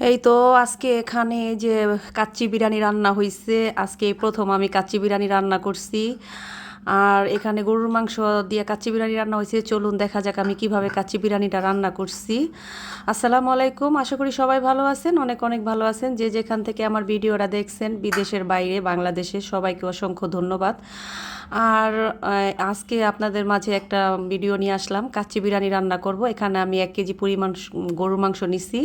এই তো আজকে এখানে যে কাচ্চি বিরিয়ানি রান্না হইছে। আজকে এই প্রথম আমি কাচ্চি বিরিয়ানি রান্না করছি। আর এখানে গরুর মাংস দিয়ে কাচ্চি বিরিয়ানি রান্না হয়েছে। চলুন দেখা যাক আমি কিভাবে কাচ্চি বিরিয়ানিটা রান্না করছি। আসসালামু আলাইকুম, আশা করি সবাই ভালো আছেন, অনেক অনেক ভালো আছেন। যে যেখান থেকে আমার ভিডিওটা দেখছেন, বিদেশের বাইরে বাংলাদেশে, সবাইকে অসংখ্য ধন্যবাদ। আর আজকে আপনাদের মাঝে একটা ভিডিও নিয়ে আসলাম, কাচ্চি বিরিয়ানি রান্না করব। এখানে আমি 1 কেজি পরিমাণ গরুর মাংস নিছি।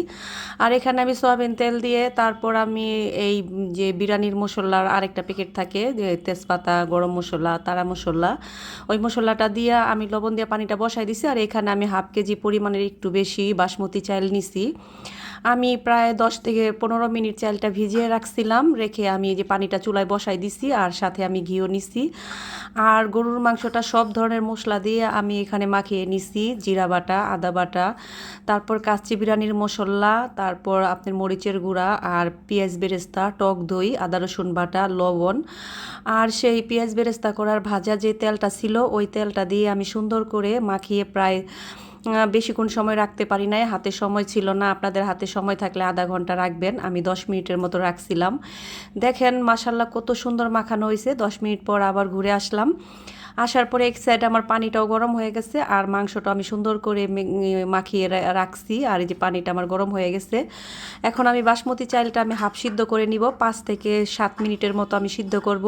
আর এখানে আমি সয়াবিন তেল দিয়ে, তারপর আমি এই যে বিরিয়ানির মশলার আরেকটা প্যাকেট থাকে, যে তেজপাতা, গরম মশলা, তারা মশলা, ওই মশলাটা দিয়ে আমি লবণ দিয়ে পানিটা বসাই দিছি। আর এখানে আমি 1/2 কেজি পরিমাণের একটু বেশি বাসমতি চাল নিছি। আমি প্রায় 10 থেকে 15 মিনিট চালটা ভিজিয়ে রাখছিলাম, রেখে আমি এই যে পানিটা চুলায় বসাই দিছি। আর সাথে আমি ঘিও নিছি। আর গরুর মাংসটা সব ধরনের মশলা দিয়ে আমি এখানে মাখিয়ে নিছি। জিরা বাটা, আদা বাটা, তারপর কাচ্চি বিরিয়ানির মশলা, তারপর আপনার মরিচের গুঁড়া, আর পেঁয়াজ বেরেস্তা, টক দই, আদা রসুন বাটা, লবণ। আর সেই পেঁয়াজ বেরেস্তা করার ভাজা যে তেলটা ছিল, ওই তেলটা দিয়ে আমি সুন্দর করে মাখিয়ে প্রায় বেশিক্ষণ সময় রাখতে পারি নাই, হাতে সময় ছিল না। আপনাদের হাতে সময় থাকলে আধা ঘন্টা রাখবেন। আমি 10 মিনিটের মতো রাখছিলাম। দেখেন মাশাল্লাহ কত সুন্দর মাখানো হয়েছে। 10 মিনিট পর আবার ঘুরে আসলাম। আসার পরে এক সাইড আমার পানিটাও গরম হয়ে গেছে, আর মাংসটা আমি সুন্দর করে মাখিয়ে রাখছি। আর এই যে পানিটা আমার গরম হয়ে গেছে। এখন আমি বাসমতি চালটা আমি হাফ সিদ্ধ করে নিব। 5 থেকে 7 মিনিটের মতো আমি সিদ্ধ করব।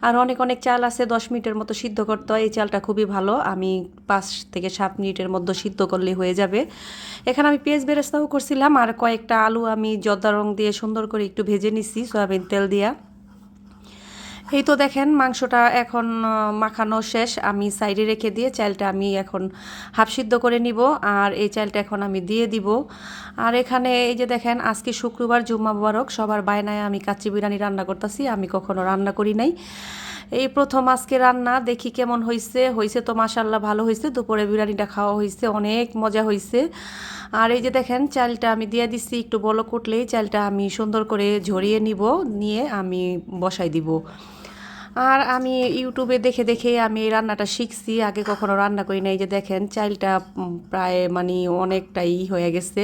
আর অনেক অনেক চাল আছে 10 মিনিটের মতো সিদ্ধ করতে হয়। এই চালটা খুবই ভালো, আমি 5 থেকে 7 মিনিটের মধ্যে সিদ্ধ করলে হয়ে যাবে। এখানে আমি পেঁয়াজ বেরেস্তাও করছিলাম, আর কয়েকটা আলু আমি জর্দা রং দিয়ে সুন্দর করে একটু ভেজে নিছি সয়াবিন তেল দিয়া। এই তো দেখেন মাংসটা এখন মাখানো শেষ। আমি সাইডে রেখে দিয়ে চালটা আমি এখন হাফ সিদ্ধ করে নিব। আর এই চালটা এখন আমি দিয়ে দিব। আর এখানে এই যে দেখেন, আজকে শুক্রবার, জুম্মা মুবারক, সবার বায়নায় আমি কাচ্চি বিরিয়ানি রান্না করতেছি। আমি কখনো রান্না করি নাই, এই প্রথম আজকে রান্না। দেখি কেমন হয়েছে। হয়েছে তো মাশাল্লাহ ভালো হয়েছে। দুপুরে বিরিয়ানিটা খাওয়া হয়েছে, অনেক মজা হয়েছে। আর এই যে দেখেন চালটা আমি দিয়ে দিচ্ছি। একটু বলক উঠলেই চালটা আমি সুন্দর করে ঝরিয়ে নিব, নিয়ে আমি বসাই দিব। আর আমি ইউটিউবে দেখে দেখে আমি এই রান্নাটা শিখছি, আগে কখনো রান্না করি না। এই যে দেখেন চালটা প্রায় মানে অনেকটাই হয়ে গেছে,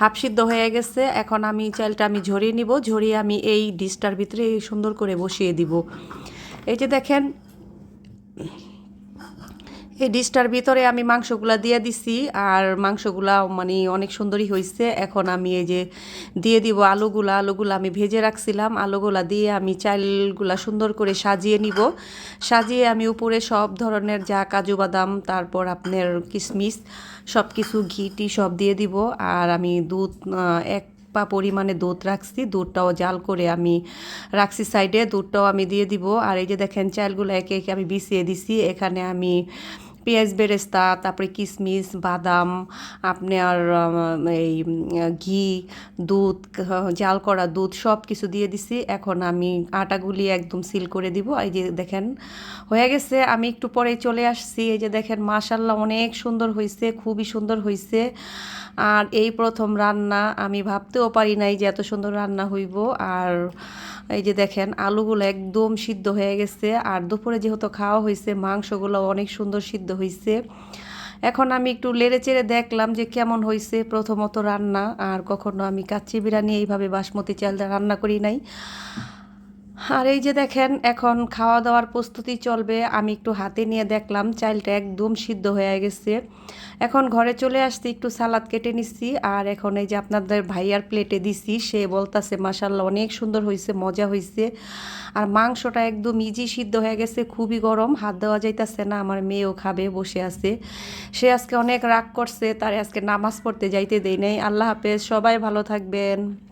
হাফ সিদ্ধ হয়ে গেছে। এখন আমি চালটা আমি ঝরিয়ে নিব, ঝরিয়ে আমি এই ডিশটার ভিতরে সুন্দর করে বসিয়ে দিব। এই যে দেখেন এই ডিশটার ভিতরে আমি মাংসগুলা দিয়ে দিছি। আর মাংসগুলা মানে অনেক সুন্দরই হয়েছে। এখন আমি এই যে দিয়ে দিব আলুগুলা আমি ভেজে রাখছিলাম। আলুগুলা দিয়ে আমি চালগুলা সুন্দর করে সাজিয়ে নিব। সাজিয়ে আমি উপরে সব ধরনের যা কাজু বাদাম, তারপর আপনার কিশমিশ, সব কিছু ঘি সব দিয়ে দিব। আর আমি দুধ, এক পা পরিমাণে দুধ রাখছি, দুধটাও জাল করে আমি রাখছি সাইডে, দুধটাও আমি দিয়ে দিব। আর এই যে দেখেন চালগুলো একে একে আমি বিছিয়ে দিছি। এখানে আমি পেঁয়াজ বেরেস্তা, তারপরে কিশমিশ, বাদাম, আপনার এই ঘি, দুধ, জাল করা দুধ, সব কিছু দিয়ে দিছি। এখন আমি আটা গুলিয়ে একদম সিল করে দিব। এই যে দেখেন হয়ে গেছে। আমি একটু পরে চলে আসছি। এই যে দেখেন মাশাল্লাহ অনেক সুন্দর হয়েছে, খুবই সুন্দর হয়েছে। আর এই প্রথম রান্না, আমি ভাবতেও পারি নাই যে এত সুন্দর রান্না হইব। আর এই যে দেখেন আলুগুলো একদম সিদ্ধ হয়ে গেছে। আর দুপুরে যেহেতু খাওয়া হয়েছে, মাংসগুলো অনেক সুন্দর সিদ্ধ হয়েছে। এখন আমি একটু লেড়ে চেড়ে দেখলাম যে কেমন হয়েছে প্রথমত রান্না। আর কখনো আমি কাচ্চি বিরিয়ানি এইভাবে বাসমতি চাল দিয়ে রান্না করি নাই। আর এই যে দেখেন এখন খাওয়া দাওয়ার প্রস্তুতি চলবে। আমি একটু হাতে নিয়ে দেখলাম চালটা একদম সিদ্ধ হয়ে গেছে। এখন ঘরে চলে আসছি, একটু সালাদ কেটে নিচ্ছি। আর এখন এই যে আপনাদের ভাইয়ার প্লেটে দিছি, সে বলতাছে মাশাল্লাহ অনেক সুন্দর হয়েছে, মজা হয়েছে। আর মাংসটা একদম ইজি সিদ্ধ হয়ে গেছে, খুবই গরম, হাত দেওয়া যাইতেছে না। আমার মেয়েও খাবে, বসে আছে। সে আজকে অনেক রাগ করছে, তার আজকে নামাজ পড়তে যাইতে দেই নাই। আল্লাহ হাফেজ, সবাই ভালো থাকবেন।